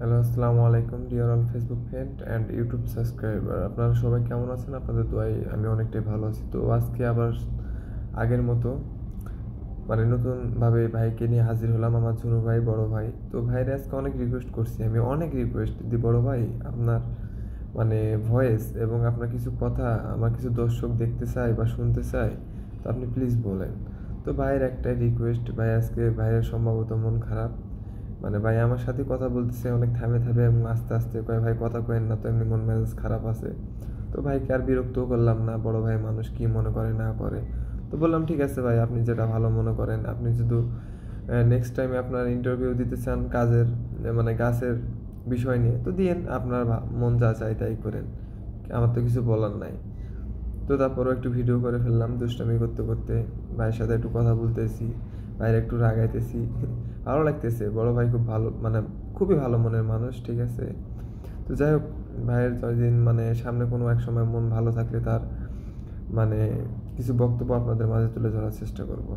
Hello, আসসালামু আলাইকুম deer all Facebook friend and YouTube subscriber. আপনারা সবাই কেমন আছেন? আপনাদের দোয়ায় আমি অনেকটাই ভালো আছি। তো আজকে আবার আগের মতো নতুনভাবে ভাইকে নিয়ে হাজির হলাম, আমার ছোটো ভাই, বড় ভাই। তো ভাইয়ের আজকে অনেক রিকোয়েস্ট করছি, আমি অনেক রিকোয়েস্ট দিই, বড় ভাই আপনার ভয়েস এবং আপনার কিছু কথা আমার কিছু দর্শক দেখতে চায় বা শুনতে চায়, তো আপনি প্লিজ বলেন। তো ভাইয়ের একটাই রিকোয়েস্ট, ভাই আজকে ভাইয়ের সম্ভবত মন খারাপ। ভাই আমার সাথে কথা বলতেছে অনেক থামে থামে এবং আস্তে আস্তে কয়, ভাই কথা কয়েন না তো, এমনি মন মেজাজ খারাপ আছে। তো ভাইকে আর বিরক্তও করলাম না, বড় ভাই মানুষ কি মনে করে না করে। তো বললাম ঠিক আছে ভাই, আপনি যেটা ভালো মনে করেন। আপনি যদি নেক্সট টাইমে আপনার ইন্টারভিউ দিতে চান কাজের গাছের বিষয় নিয়ে, তো দিয়েন, আপনার মন যা চায় তাই করেন, আমার তো কিছু বলার নাই। তো তারপরও একটু ভিডিও করে ফেললাম দুষ্টামি করতে করতে, ভাইয়ের সাথে একটু কথা বলতেছি, ভাইয়ের একটু রাগাইতেছি। ভালো লাগতেছে, বড় ভাই খুব ভালো, খুবই ভালো মনের মানুষ, ঠিক আছে। তো যাই হোক, ভাইয়ের যতদিন সামনে কোনো এক সময় মন ভালো থাকলে তার মানে কিছু বক্তব্য আপনাদের মাঝে তুলে ধরার চেষ্টা করব।